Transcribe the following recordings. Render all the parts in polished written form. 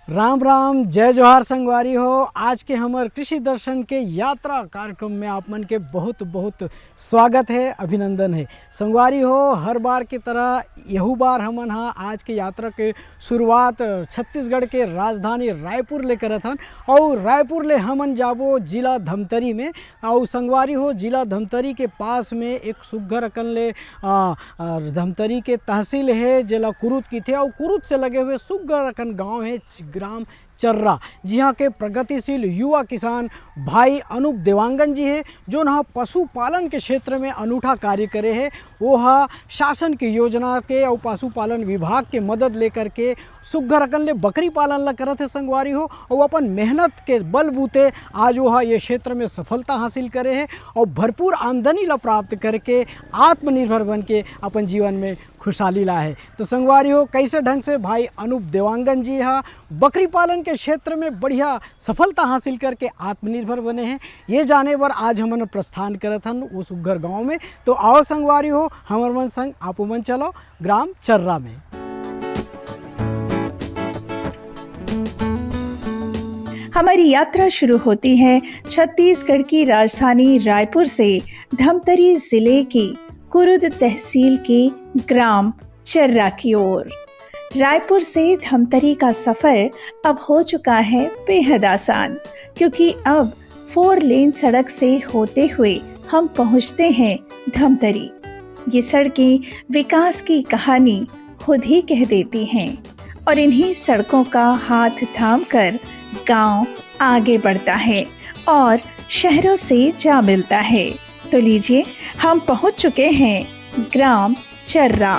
राम राम जय जोहार संगवारी हो। आज के हमार कृषि दर्शन के यात्रा कार्यक्रम में आप मन के बहुत बहुत स्वागत है, अभिनंदन है। संगवारी हो, हर बार की तरह यहू बार हमन आज के यात्रा के शुरुआत छत्तीसगढ़ के राजधानी रायपुर ले करत हन और रायपुर ले हमन जाबो जिला धमतरी में। और संगवारी हो, जिला धमतरी के पास में एक सुग्घर अकन ले धमतरी के तहसील है जिला कुरुत की थे और कुरुत से लगे हुए सुग्घर अकन गाँव है ग्राम चर्रा। जी हाँ के प्रगतिशील युवा किसान भाई अनूप देवांगन जी है जो ना पशुपालन के क्षेत्र में अनूठा कार्य करे है। वो शासन की योजना के और पशुपालन विभाग के मदद लेकर के सुग्घर अकन ले बकरी पालन ला करत है संगवारी हो। और अपन मेहनत के बलबूते आज वो ये क्षेत्र में सफलता हासिल करे है और भरपूर आमदनी ला प्राप्त करके आत्मनिर्भर बन के अपन जीवन में खुशहाली ला है। तो संगवारी हो, कैसे ढंग से भाई अनूप देवांगन जी बकरी पालन के क्षेत्र में बढ़िया सफलता हासिल करके आत्मनिर्भर बने हैं, ये जाने पर आज हमन प्रस्थान करत हन वो सुग्घर गाँव में। तो आओ संगवारी हो, हमर मन संग आपो मन चलो ग्राम चर्रा में। हमारी यात्रा शुरू होती है छत्तीसगढ़ की राजधानी रायपुर से धमतरी जिले की कुरुद तहसील के ग्राम चर्रा की ओर। रायपुर से धमतरी का सफर अब हो चुका है बेहद आसान, क्योंकि अब 4 लेन सड़क से होते हुए हम पहुंचते हैं धमतरी। ये सड़कें विकास की कहानी खुद ही कह देती हैं और इन्हीं सड़कों का हाथ थाम कर गांव आगे बढ़ता है और शहरों से जा मिलता है। तो लीजिए, हम पहुंच चुके हैं ग्राम चर्रा।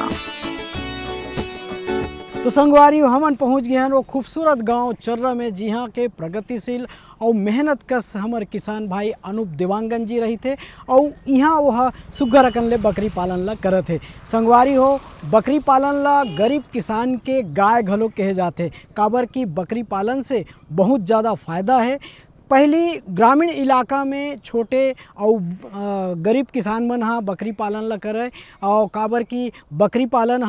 तो संगवारी हमन पहुंच गए हैं वो खूबसूरत गांव चर्रा में। जी हाँ के प्रगतिशील और मेहनत कस हमर किसान भाई अनूप देवांगन जी रही थे और यहाँ वह सुग्घर अकन ले बकरी पालन ला करत है। संगवारी हो, बकरी पालन ला गरीब किसान के गाय घलो कहे जाते, काबर की बकरी पालन से बहुत ज़्यादा फायदा है। पहली ग्रामीण इलाका में छोटे और गरीब किसान मन बकरी पालन ला करे और काबर की बकरी पालन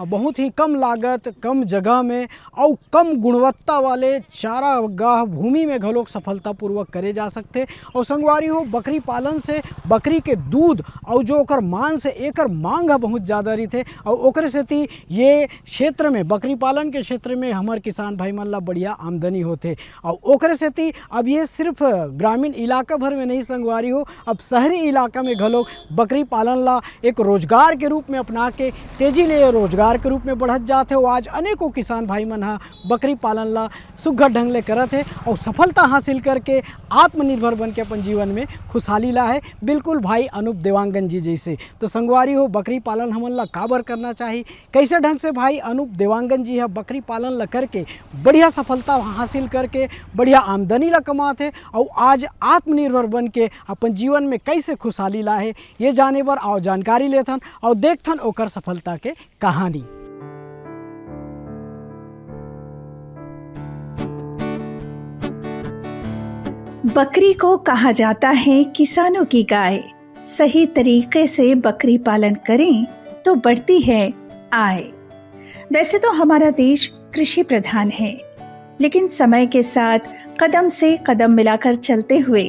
बहुत ही कम लागत कम जगह में और कम गुणवत्ता वाले चारागाह भूमि में घलोक सफलतापूर्वक करे जा सकते। और संगवारी हो, बकरी पालन से बकरी के दूध और जो ओकर मांस है एकर मांग बहुत ज़्यादा रही थे और ओकरे सेती ये क्षेत्र में बकरी पालन के क्षेत्र में हमार किसान भाई मन ला बढ़िया आमदनी होते। और ओकरे सेती अब ये सिर्फ ग्रामीण इलाका भर में नहीं संगवारी हो, अब शहरी इलाका में घलोक बकरी पालन ला एक रोजगार के रूप में अपना के तेजी ले रोजगार के रूप में बढ़त जाते हो। आज अनेकों किसान भाई मन बकरी पालन ला सुघ्घर ढंग ले करत है और सफलता हासिल करके आत्मनिर्भर बन के अपन जीवन में खुशहाली ला है, बिल्कुल भाई अनूप देवांगन जी जैसे। तो संगवारी हो, बकरी पालन हमन ला काबर करना चाहिए, कैसे ढंग से भाई अनूप देवांगन जी बकरी पालन ला करके बढ़िया सफलता हासिल करके बढ़िया आमदनी ला कमाते और आज आत्मनिर्भर बन के अपन जीवन में कैसे खुशहाली ला है, ये जाने पर और जानकारी लेथन और देखथन ओकर सफलता के कहानी। बकरी को कहा जाता है किसानों की गाय। सही तरीके से बकरी पालन करें तो बढ़ती है आय। वैसे तो हमारा देश कृषि प्रधान है, लेकिन समय के साथ कदम से कदम मिलाकर चलते हुए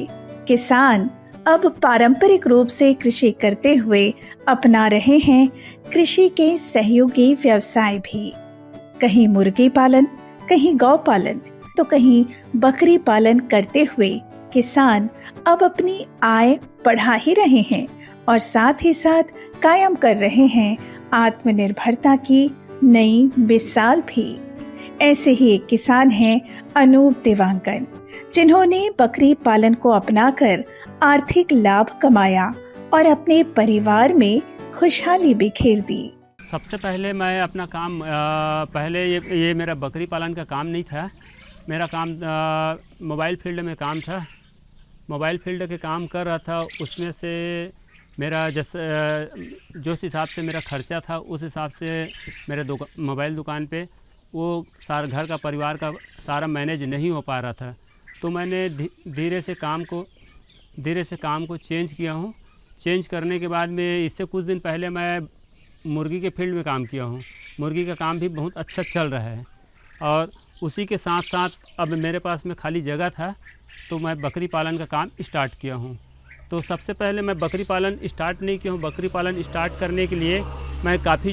किसान अब पारंपरिक रूप से कृषि करते हुए अपना रहे हैं कृषि के सहयोगी व्यवसाय भी। कहीं मुर्गी पालन, कहीं गौ पालन, तो कहीं बकरी पालन करते हुए किसान अब अपनी आय बढ़ा ही रहे हैं और साथ ही साथ कायम कर रहे हैं आत्मनिर्भरता की नई मिसाल भी। ऐसे ही एक किसान हैं अनूप देवांगन, जिन्होंने बकरी पालन को अपनाकर आर्थिक लाभ कमाया और अपने परिवार में खुशहाली बिखेर दी। सबसे पहले मैं अपना काम पहले ये मेरा बकरी पालन का काम नहीं था। मेरा काम मोबाइल फील्ड में काम था। मोबाइल फील्ड के काम कर रहा था, उसमें से मेरा जो हिसाब से मेरा खर्चा था उस हिसाब से मेरे मोबाइल दुकान पे वो सारा घर का परिवार का सारा मैनेज नहीं हो पा रहा था। तो मैंने धीरे से काम को चेंज किया हूँ। चेंज करने के बाद में इससे कुछ दिन पहले मैं मुर्गी के फील्ड में काम किया हूँ। मुर्गी का काम भी बहुत अच्छा चल रहा है और उसी के साथ साथ अब मेरे पास में खाली जगह था, तो मैं बकरी पालन का काम स्टार्ट किया हूँ। तो सबसे पहले मैं बकरी पालन स्टार्ट नहीं किया हूँ। बकरी पालन स्टार्ट करने के लिए मैं काफ़ी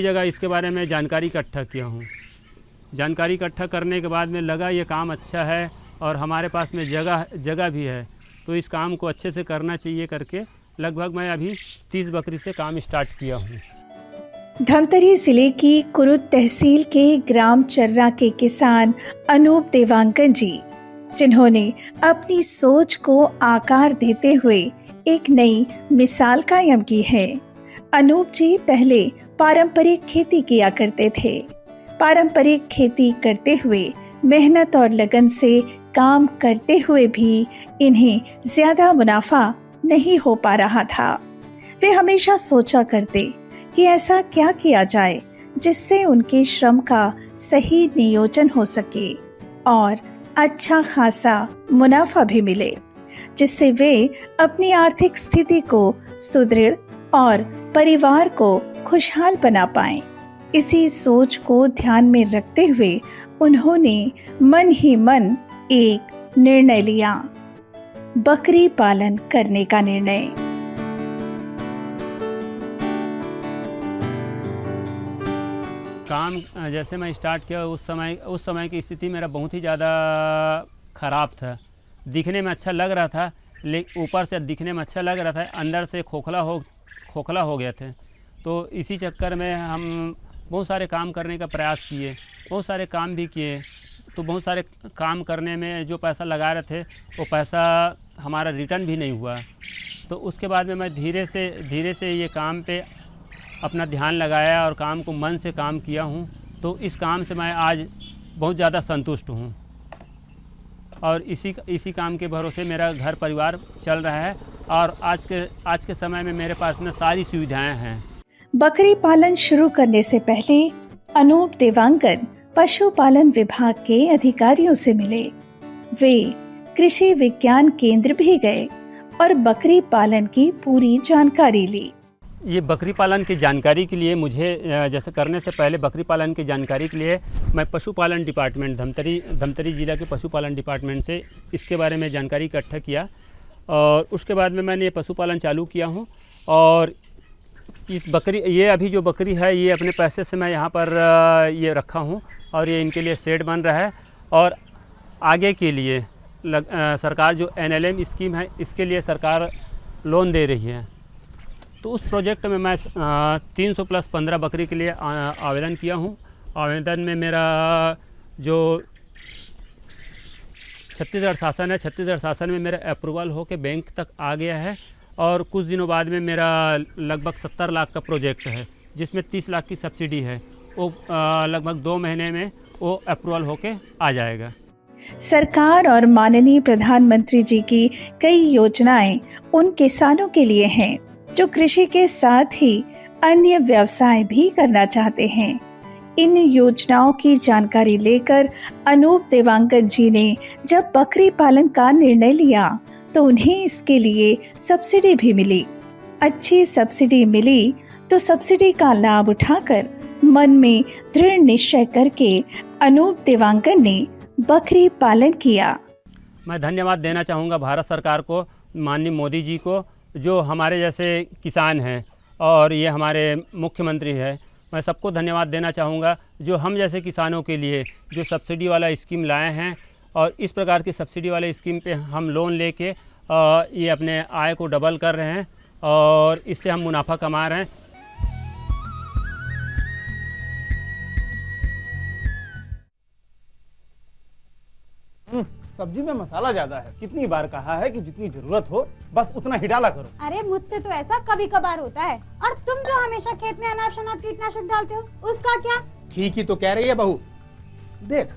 जगह इसके बारे में जानकारी इकट्ठा किया हूँ। जानकारी इकट्ठा करने के बाद में लगा ये काम अच्छा है और हमारे पास में जगह भी है, तो इस काम को अच्छे से करना चाहिए करके लगभग मैं अभी 30 बकरी से काम स्टार्ट किया हूँ। धमतरी जिले की कुरुद तहसील के ग्राम चर्रा के किसान अनूप देवांगन जी, जिन्होंने अपनी सोच को आकार देते हुए एक नई मिसाल कायम की है। अनूप जी पहले पारंपरिक खेती किया करते थे। पारंपरिक खेती करते हुए मेहनत और लगन से काम करते हुए भी इन्हें ज्यादा मुनाफा नहीं हो पा रहा था। वे हमेशा सोचा करते कि ऐसा क्या किया जाए जिससे उनके श्रम का सही नियोजन हो सके और अच्छा खासा मुनाफा भी मिले, जिससे वे अपनी आर्थिक स्थिति को सुदृढ़ और परिवार को खुशहाल बना पाएं। इसी सोच को ध्यान में रखते हुए उन्होंने मन ही मन एक निर्णय लिया, बकरी पालन करने का निर्णय। काम जैसे मैं स्टार्ट किया उस समय की स्थिति मेरा बहुत ही ज़्यादा ख़राब था। दिखने में अच्छा लग रहा था, लेकिन ऊपर से दिखने में अच्छा लग रहा था, अंदर से खोखला हो गया थे। तो इसी चक्कर में हम बहुत सारे काम करने का प्रयास किए, बहुत सारे काम भी किए। तो बहुत सारे काम करने में जो पैसा लगा रहे थे वो पैसा हमारा रिटर्न भी नहीं हुआ। तो उसके बाद में मैं धीरे से ये काम पे अपना ध्यान लगाया और काम को मन से काम किया हूँ। तो इस काम से मैं आज बहुत ज़्यादा संतुष्ट हूँ और इसी काम के भरोसे मेरा घर परिवार चल रहा है और आज के समय में मेरे पास में सारी सुविधाएं हैं। बकरी पालन शुरू करने से पहले अनूप देवांगन पशुपालन विभाग के अधिकारियों से मिले। वे कृषि विज्ञान केंद्र भी गए और बकरी पालन की पूरी जानकारी ली। ये बकरी पालन की जानकारी के लिए मुझे जैसे करने से पहले बकरी पालन की जानकारी के लिए मैं पशुपालन डिपार्टमेंट धमतरी ज़िला के पशुपालन डिपार्टमेंट से इसके बारे में जानकारी इकट्ठा किया और उसके बाद में मैंने ये पशुपालन चालू किया हूँ। और ये अभी जो बकरी है ये अपने पैसे से मैं यहाँ पर ये रखा हूँ और ये इनके लिए शेड बन रहा है। और आगे के लिए सरकार जो NLM स्कीम है इसके लिए सरकार लोन दे रही है। तो उस प्रोजेक्ट में मैं 300 + 15 बकरी के लिए आवेदन किया हूँ। आवेदन में मेरा जो छत्तीसगढ़ शासन है, छत्तीसगढ़ शासन में मेरा अप्रूवल होकर बैंक तक आ गया है और कुछ दिनों बाद में मेरा लगभग 70 लाख का प्रोजेक्ट है जिसमें 30 लाख की सब्सिडी है। वो लगभग 2 महीने में वो अप्रूवल होके आ जाएगा। सरकार और माननीय प्रधानमंत्री जी की कई योजनाएं उन किसानों के लिए हैं जो कृषि के साथ ही अन्य व्यवसाय भी करना चाहते हैं। इन योजनाओं की जानकारी लेकर अनूप देवांगन जी ने जब बकरी पालन का निर्णय लिया तो उन्हें इसके लिए सब्सिडी भी मिली। अच्छी सब्सिडी मिली तो सब्सिडी का लाभ उठाकर मन में दृढ़ निश्चय करके अनूप देवांगन ने बकरी पालन किया। मैं धन्यवाद देना चाहूँगा भारत सरकार को, माननीय मोदी जी को, जो हमारे जैसे किसान हैं और ये हमारे मुख्यमंत्री है। मैं सबको धन्यवाद देना चाहूँगा जो हम जैसे किसानों के लिए जो सब्सिडी वाला स्कीम लाए हैं और इस प्रकार की सब्सिडी वाले स्कीम पे हम लोन लेके ये अपने आय को डबल कर रहे हैं और इससे हम मुनाफा कमा रहे हैं। सब्जी में मसाला ज्यादा है। कितनी बार कहा है कि जितनी जरूरत हो बस उतना ही डाला करो। अरे मुझसे तो ऐसा कभी कभार होता है। और तुम जो हमेशा खेत में अनाप शनाप कीटनाशक डालते हो उसका क्या? ठीक ही तो कह रही है बहू। देख,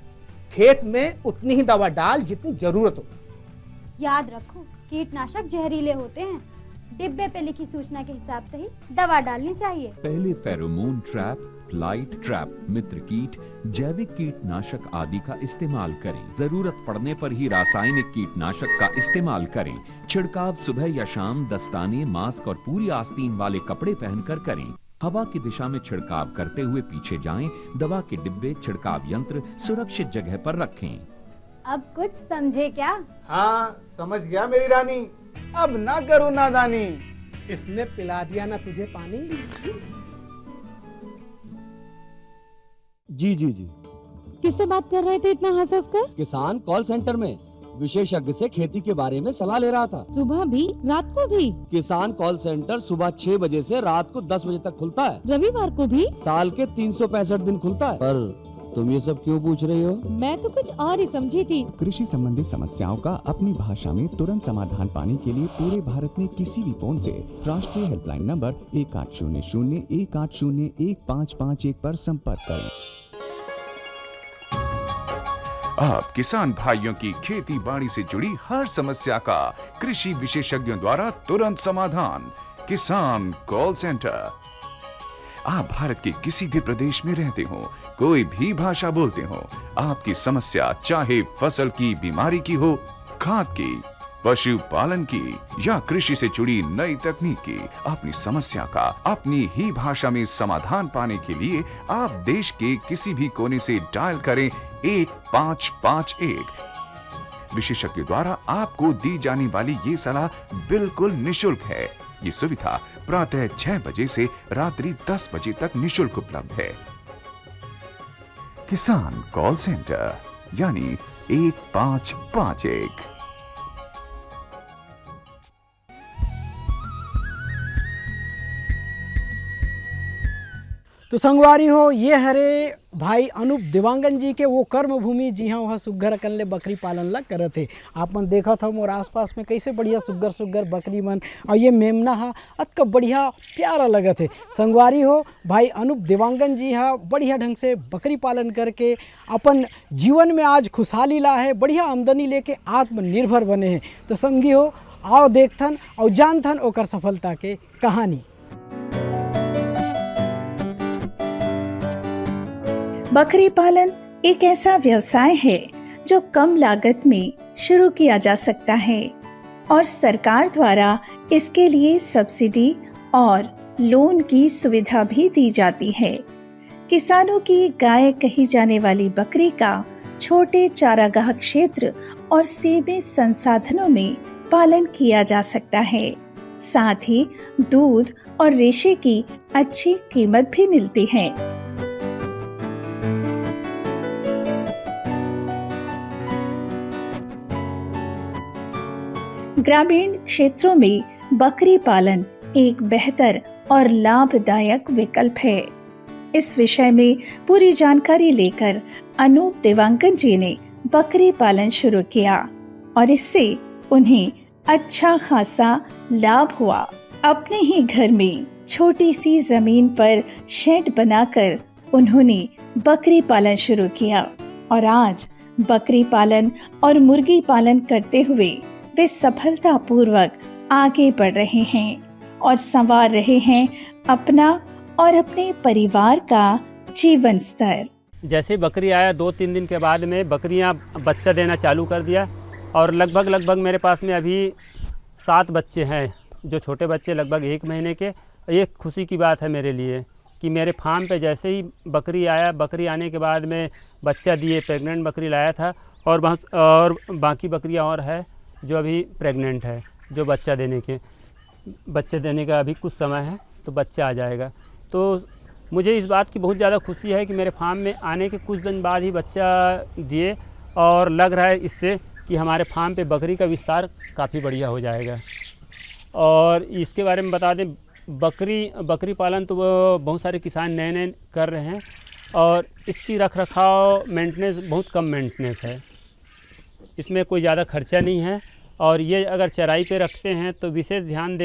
खेत में उतनी ही दवा डाल जितनी जरूरत हो। याद रखो, कीटनाशक जहरीले होते हैं। डिब्बे पे लिखी सूचना के हिसाब से ही दवा डालनी चाहिए। पहले फेरोमोन ट्रैप, फ्लाइट ट्रैप, मित्र कीट, जैविक कीटनाशक आदि का इस्तेमाल करें। जरूरत पड़ने पर ही रासायनिक कीटनाशक का इस्तेमाल करें। छिड़काव सुबह या शाम दस्ताने, मास्क और पूरी आस्तीन वाले कपड़े पहनकर करें। हवा की दिशा में छिड़काव करते हुए पीछे जाएं। दवा के डिब्बे, छिड़काव यंत्र सुरक्षित जगह पर रखें। अब कुछ समझे क्या? हाँ, समझ गया मेरी रानी। अब ना करो नादानी। इसने पिला दिया ना तुझे पानी। जी जी जी। किससे बात कर रहे थे इतना हंस हंस कर? किसान कॉल सेंटर में विशेषज्ञ से खेती के बारे में सलाह ले रहा था। सुबह भी रात को भी? किसान कॉल सेंटर सुबह 6 बजे से रात को 10 बजे तक खुलता है। रविवार को भी? साल के 365 दिन खुलता है। पर तुम ये सब क्यों पूछ रही हो? मैं तो कुछ और ही समझी थी। कृषि संबंधी समस्याओं का अपनी भाषा में तुरंत समाधान पाने के लिए पूरे भारत में किसी भी फोन से राष्ट्रीय हेल्पलाइन नंबर 1800-180-1551 पर संपर्क करें। आप किसान भाइयों की खेती बाड़ी से जुड़ी हर समस्या का कृषि विशेषज्ञों द्वारा तुरंत समाधान। किसान कॉल सेंटर। आप भारत के किसी भी प्रदेश में रहते हो, कोई भी भाषा बोलते हो, आपकी समस्या चाहे फसल की बीमारी की हो, खाद की, पशुपालन की या कृषि से जुड़ी नई तकनीक की, अपनी समस्या का अपनी ही भाषा में समाधान पाने के लिए आप देश के किसी भी कोने से डायल करें 1551। विशेषज्ञ द्वारा आपको दी जाने वाली ये सलाह बिल्कुल निशुल्क है। ये सुविधा प्रातः 6 बजे से रात्रि 10 बजे तक निशुल्क उपलब्ध है। किसान कॉल सेंटर यानी 1551। तो संगवारी हो, ये हरे भाई अनूप देवांगन जी के वो कर्म भूमि, जी हाँ वहाँ सुग्घर कल्ले बकरी पालन ला करे थे। आपन देखा था मोर आसपास में कैसे बढ़िया सुग्घर सुग्घर बकरी मन और ये मेमना हा अतका बढ़िया प्यारा लगा थे। संगवारी हो, भाई अनूप देवांगन जी हा बढ़िया ढंग से बकरी पालन करके अपन जीवन में आज खुशहाली ला है, बढ़िया आमदनी लेके आत्मनिर्भर बने हैं। तो संगी हो, आओ देखथन और जानथन ओकर सफलता के कहानी। बकरी पालन एक ऐसा व्यवसाय है जो कम लागत में शुरू किया जा सकता है और सरकार द्वारा इसके लिए सब्सिडी और लोन की सुविधा भी दी जाती है। किसानों की गाय कही जाने वाली बकरी का छोटे चारागाह क्षेत्र और सीमित संसाधनों में पालन किया जा सकता है। साथ ही दूध और रेशे की अच्छी कीमत भी मिलती है। ग्रामीण क्षेत्रों में बकरी पालन एक बेहतर और लाभदायक विकल्प है। इस विषय में पूरी जानकारी लेकर अनूप देवांगन जी ने बकरी पालन शुरू किया और इससे उन्हें अच्छा खासा लाभ हुआ। अपने ही घर में छोटी सी जमीन पर शेड बनाकर उन्होंने बकरी पालन शुरू किया और आज बकरी पालन और मुर्गी पालन करते हुए वे सफलतापूर्वक आगे बढ़ रहे हैं और संवार रहे हैं अपना और अपने परिवार का जीवन स्तर। जैसे बकरी आया 2-3 दिन के बाद में बकरियां बच्चा देना चालू कर दिया और लगभग मेरे पास में अभी 7 बच्चे हैं, जो छोटे बच्चे लगभग 1 महीने के। एक खुशी की बात है मेरे लिए कि मेरे फार्म पे जैसे ही बकरी आया, बकरी आने के बाद में बच्चा दिए, प्रेग्नेंट बकरी लाया था और बाकी बकरियां और है जो अभी प्रेग्नेंट है, जो बच्चे देने का अभी कुछ समय है तो बच्चा आ जाएगा। तो मुझे इस बात की बहुत ज़्यादा खुशी है कि मेरे फार्म में आने के कुछ दिन बाद ही बच्चा दिए और लग रहा है इससे कि हमारे फार्म पे बकरी का विस्तार काफ़ी बढ़िया हो जाएगा। और इसके बारे में बता दें, बकरी पालन तो बहुत सारे किसान नए कर रहे हैं और इसकी रख रखाव मेंटेनेंस बहुत कम मेंटेनेंस है, इसमें कोई ज़्यादा खर्चा नहीं है। और ये अगर चराई पे रखते हैं तो विशेष ध्यान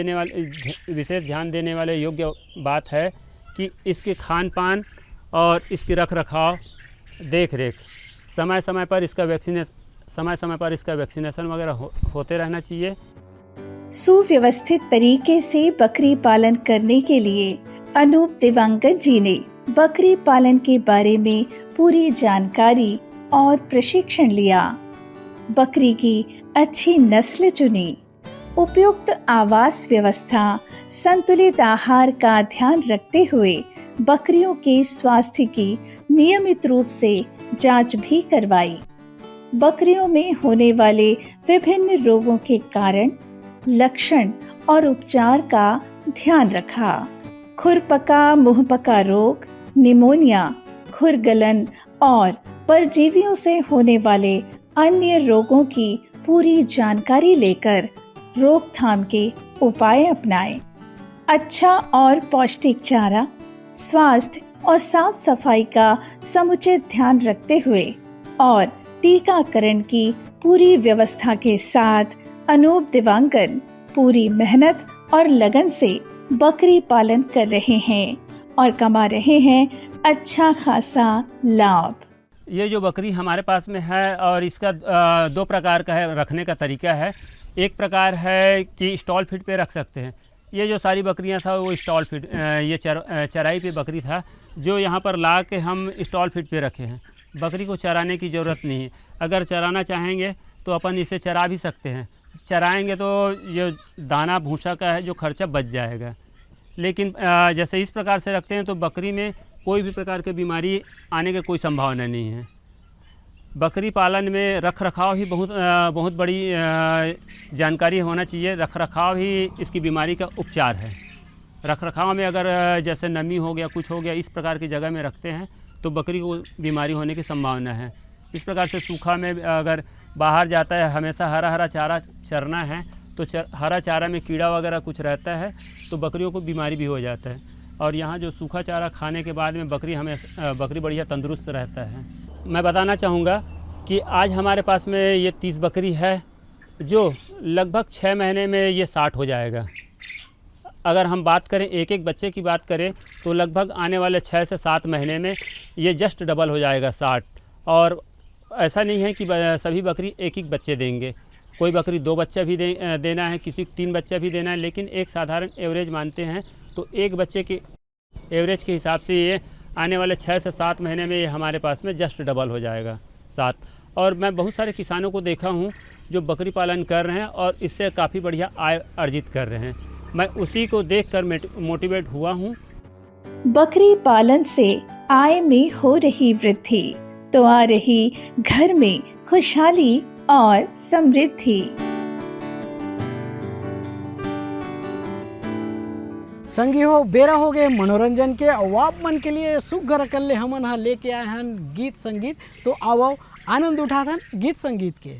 देने वाले योग्य बात है कि इसके खान पान और इसकी रख रखाव, देख रेख समय समय पर इसका वैक्सीनेशन वगैरह होते रहना चाहिए। सुव्यवस्थित तरीके से बकरी पालन करने के लिए अनूप देवांगन जी ने बकरी पालन के बारे में पूरी जानकारी और प्रशिक्षण लिया। बकरी की अच्छी नस्ल चुनी, उपयुक्त आवास व्यवस्था, संतुलित आहार का ध्यान रखते हुए बकरियों के स्वास्थ्य की नियमित रूप से जांच भी करवाई। बकरियों में होने वाले विभिन्न रोगों के कारण, लक्षण और उपचार का ध्यान रखा। खुरपका मुंहपका रोग, निमोनिया, खुरगलन और परजीवियों से होने वाले अन्य रोगों की पूरी जानकारी लेकर रोकथाम के उपाय अपनाएं। अच्छा और पौष्टिक चारा, स्वास्थ्य और साफ सफाई का समुचित ध्यान रखते हुए और टीकाकरण की पूरी व्यवस्था के साथ अनूप दिवांगन पूरी मेहनत और लगन से बकरी पालन कर रहे हैं और कमा रहे हैं अच्छा खासा लाभ। ये जो बकरी हमारे पास में है और इसका दो प्रकार का है रखने का तरीका है। एक प्रकार है कि स्टॉल फीड पे रख सकते हैं। ये जो सारी बकरियां था वो स्टॉल फीड, ये चराई पे बकरी था जो यहाँ पर ला के हम स्टॉल फीड पे रखे हैं। बकरी को चराने की ज़रूरत नहीं है। अगर चराना चाहेंगे तो अपन इसे चरा भी सकते हैं। चराएंगे तो ये दाना भूसा का है जो खर्चा बच जाएगा। लेकिन जैसे इस प्रकार से रखते हैं तो बकरी में कोई भी प्रकार की बीमारी आने की कोई संभावना नहीं है। बकरी पालन में रख रखाव ही बहुत बड़ी जानकारी होना चाहिए। रख रखाव ही इसकी बीमारी का उपचार है। रख रखाव में अगर जैसे नमी हो गया, कुछ हो गया, इस प्रकार की जगह में रखते हैं तो बकरी को बीमारी होने की संभावना है। इस प्रकार से सूखा में अगर बाहर जाता है, हमेशा हरा हरा चारा चरना है तो हरा चारा में कीड़ा वगैरह कुछ रहता है तो बकरियों को बीमारी भी हो जाता है। और यहाँ जो सूखा चारा खाने के बाद में बकरी बढ़िया तंदुरुस्त रहता है। मैं बताना चाहूँगा कि आज हमारे पास में ये 30 बकरी है जो लगभग 6 महीने में ये 60 हो जाएगा। अगर हम बात करें एक एक बच्चे की बात करें तो लगभग आने वाले 6 से 7 महीने में ये जस्ट डबल हो जाएगा 60। और ऐसा नहीं है कि सभी बकरी एक एक बच्चे देंगे। कोई बकरी 2 बच्चा भी देना है, किसी 3 बच्चा भी देना है। लेकिन एक साधारण एवरेज मानते हैं तो एक बच्चे के एवरेज के हिसाब से ये आने वाले 6 से 7 महीने में ये हमारे पास में जस्ट डबल हो जाएगा 7। और मैं बहुत सारे किसानों को देखा हूँ जो बकरी पालन कर रहे हैं और इससे काफ़ी बढ़िया आय अर्जित कर रहे हैं। मैं उसी को देखकर मोटिवेट हुआ हूँ। बकरी पालन से आय में हो रही वृद्धि तो आ रही घर में खुशहाली और समृद्धि। संगी हो बेरा हो गए मनोरंजन के। आप मन के लिए सुघर कल्ले हमन हा लेके आए हन गीत संगीत। तो आओ आनंद उठाथन गीत संगीत के।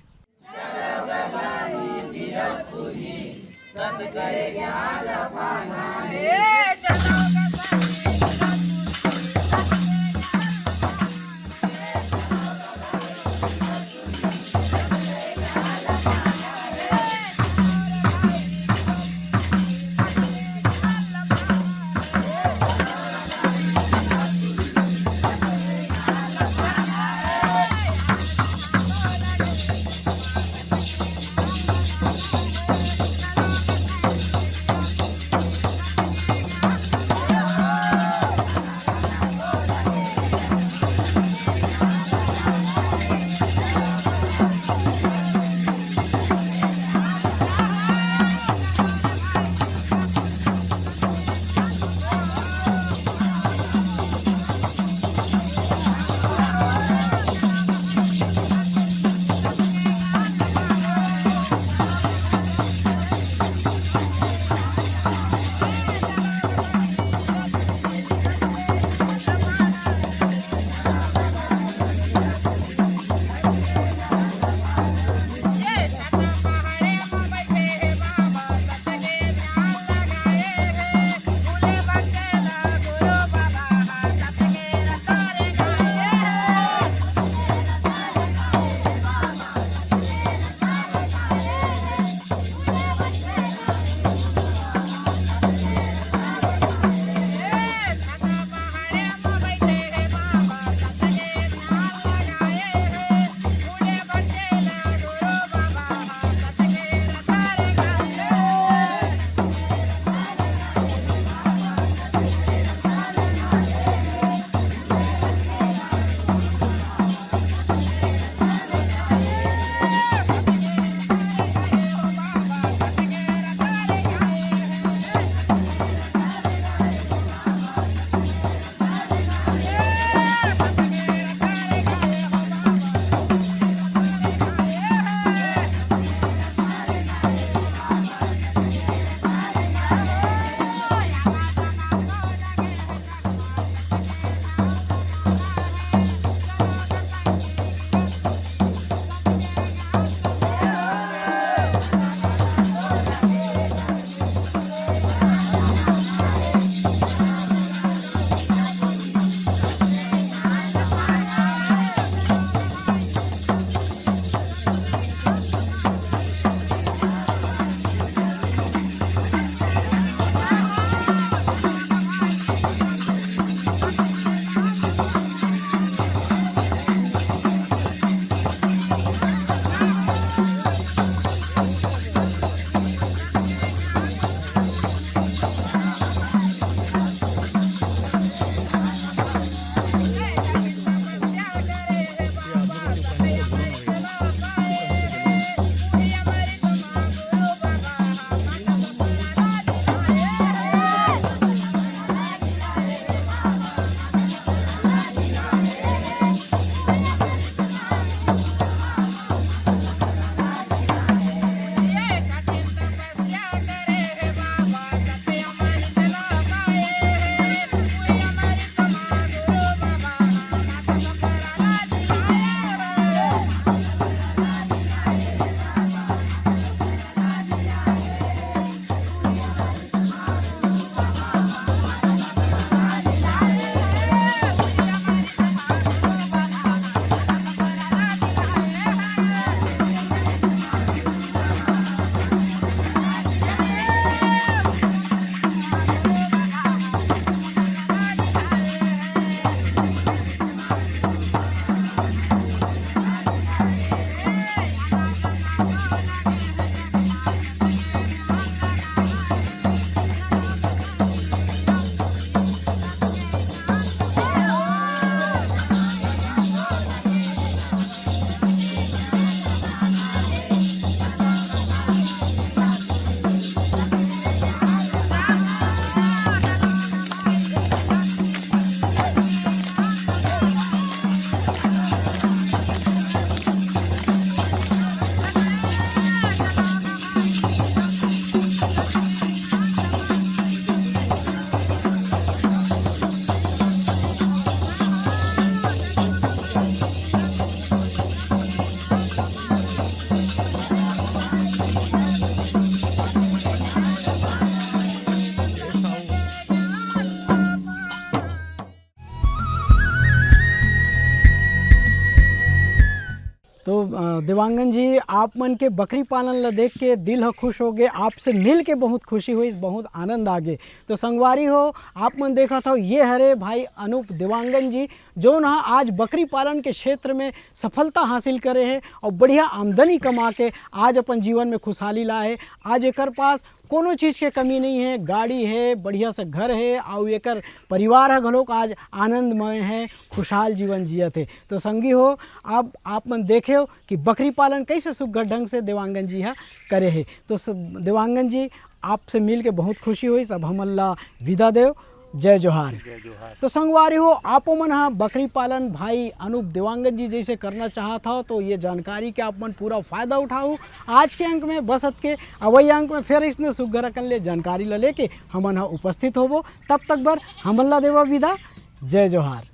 देवांगन जी, आप मन के बकरी पालन ला देख के दिल ह खुश हो गए, आपसे मिल के बहुत खुशी हुई, बहुत आनंद आ गए। तो संगवारी हो, आप मन देखा था ये हरे भाई अनूप देवांगन जी, जो ना आज बकरी पालन के क्षेत्र में सफलता हासिल करे है और बढ़िया आमदनी कमा के आज अपन जीवन में खुशहाली लाए है। आज एकर पास कोनो चीज़ के कमी नहीं है, गाड़ी है, बढ़िया से घर है और एकर परिवार है घलोक आज आनंदमय है, खुशहाल जीवन जियत है। तो संगी हो, अब आप मन देखे हो कि बकरी पालन कैसे सुघर ढंग से देवांगन जी हा करे है। तो देवांगन जी, आपसे मिल के बहुत खुशी हुई। सब हमन ला विदा देव। जय जोहार। तो संगवारी हो, आपो मन हा बकरी पालन भाई अनूप देवांगन जी जैसे करना चाहता हो तो ये जानकारी के आप मन पूरा फायदा उठाओ। आज के अंक में बसत के अवई अंक में फिर इसने सुघर अकन ले जानकारी ला लेके हमन हा उपस्थित होबो। तब तक बर हमन ला देवा विदा। जय जोहार।